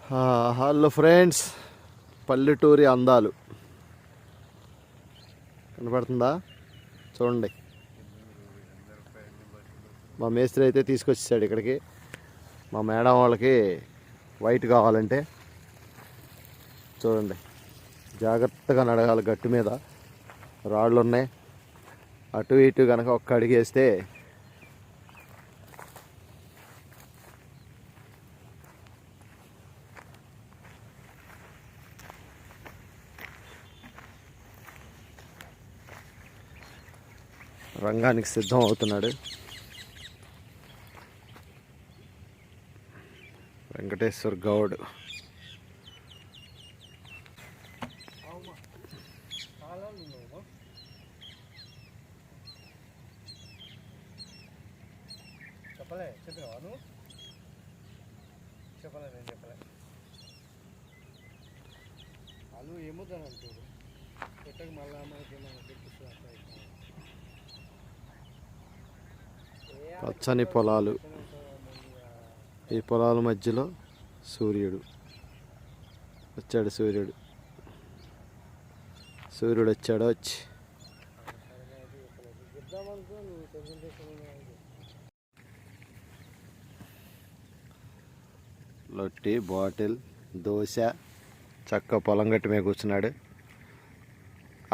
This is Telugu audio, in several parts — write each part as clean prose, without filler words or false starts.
హలో ఫ్రెండ్స్, పల్లెటూరి అందాలు కనపడుతుందా? చూడండి, మా మేస్త్రి అయితే తీసుకొచ్చేసాడు ఇక్కడికి. మా మేడం వాళ్ళకి వైట్ కావాలంటే చూడండి, జాగ్రత్తగా నడగాలి. గట్టు మీద రాళ్ళు ఉన్నాయి, అటు ఇటు కనుక ఒక్క అడిగేస్తే రంగానికి సిద్ధం అవుతున్నాడు వెంకటేశ్వర్ గౌడ్. పచ్చని పొలాలు, ఈ పొలాల మధ్యలో సూర్యుడు వచ్చాడు. సూర్యుడు వచ్చాడు. వచ్చి లొట్టి, బాటిల్, దోశ, చక్క పొలం గట్టి మీద కూర్చున్నాడు.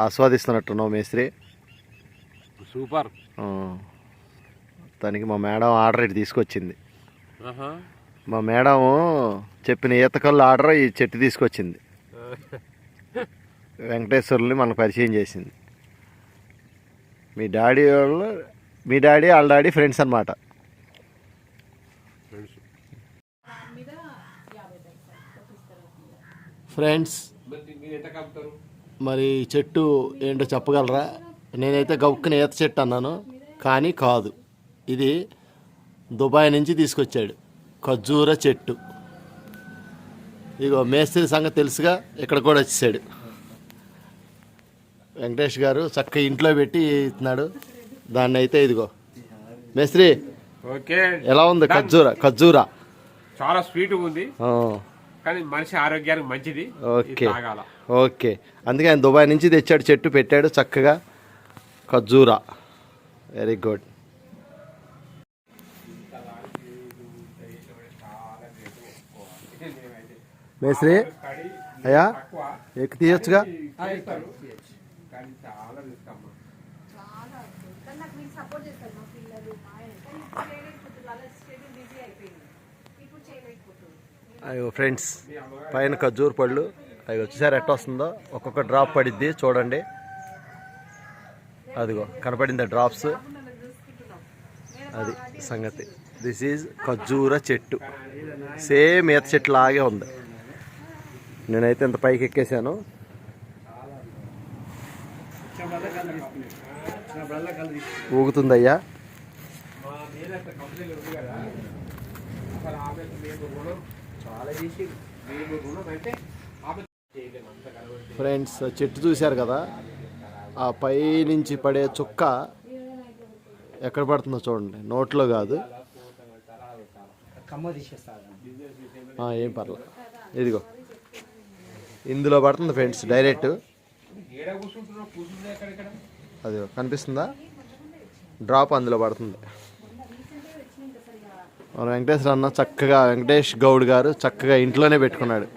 ఆస్వాదిస్తున్నట్టున్నావు మేస్త్రి. సూపర్. తనకి మా మేడం ఆర్డర్ ఇటు తీసుకొచ్చింది. మా మేడం చెప్పిన ఈతకల్లు ఆర్డర్ ఈ చెట్టు తీసుకొచ్చింది. వెంకటేశ్వర్ని మనకు పరిచయం చేసింది. మీ డాడీ వాళ్ళ డాడీ ఫ్రెండ్స్ అన్నమాట. ఫ్రెండ్స్, మరి చెట్టు ఏంటో చెప్పగలరా? నేనైతే గౌక్కుని ఈత చెట్టు అన్నాను, కానీ కాదు. ఇది దుబాయ్ నుంచి తీసుకొచ్చాడు, ఖర్జూర చెట్టు. ఇగో మేస్త్రి సంగతి తెలుసుగా, ఇక్కడ కూడా వచ్చేసాడు. వెంకటేష్ గారు చక్కగా ఇంట్లో పెట్టి ఇస్తున్నాడు దాన్ని. అయితే ఇదిగో మేస్త్రి, ఓకే, ఎలా ఉంది ఖర్జూర? చాలా స్వీట్ ఉంది, కానీ మనిషి ఆరోగ్యానికి మంచిది. ఓకే, అందుకే ఆయన దుబాయ్ నుంచి తెచ్చాడు, చెట్టు పెట్టాడు చక్కగా. ఖర్జూర, వెరీ గుడ్. మేస్త్రి అయ్యా, ఎక్కి తీయొచ్చుగా. అయ్యో ఫ్రెండ్స్, పైన ఖర్జూర్ పళ్ళు అవి వచ్చేసారి ఎట్ట వస్తుందో. ఒక్కొక్క డ్రాప్ పడిద్ది చూడండి. అదిగో కనపడింది డ్రాప్స్. అది సంగతి. దిస్ ఈజ్ ఖర్జూర చెట్టు, సేమ్ ఈత చెట్టు లాగే ఉంది. నేనైతే ఇంత పైకి ఎక్కేసాను. ఊగుతుందయ్యా. ఫ్రెండ్స్, చెట్టు చూశారు కదా, ఆ పై నుంచి పడే చుక్క ఎక్కడ పడుతుందో చూడండి. నోట్లో కాదు, ఏం పర్లేదు. ఇదిగో ఇందులో పడుతుంది ఫ్రెండ్స్, డైరెక్ట్. అది కనిపిస్తుందా? డ్రాప్ అందులో పడుతుంది. మన వెంకటేశ్వర అన్న చక్కగా, వెంకటేష్ గౌడ్ గారు చక్కగా ఇంట్లోనే పెట్టుకున్నాడు.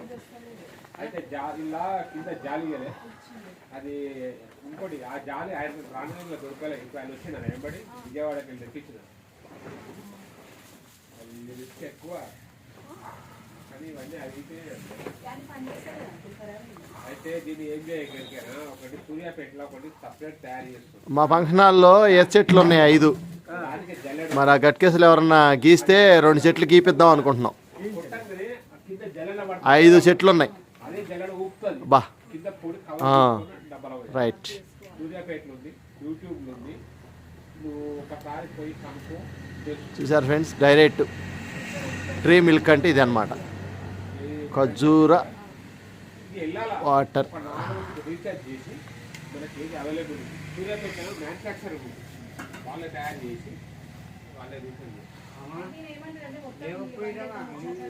మా ఫంక్షన్ హాల్లో ఎర్ర చెట్లు ఉన్నాయి 5. మరి ఆ గట్కేసులు ఎవరన్నా గీస్తే 2 చెట్లు గీపిద్దాం అనుకుంటున్నాం. 5 చెట్లు ఉన్నాయి. బా, రైట్. చూసారు ఫ్రెండ్స్, డైరెక్ట్ ట్రీ మిల్క్ అంటే ఇది అన్నమాట. ఖర్జూర వాటర్. వాళ్ళే తయారు చేసి వాళ్ళే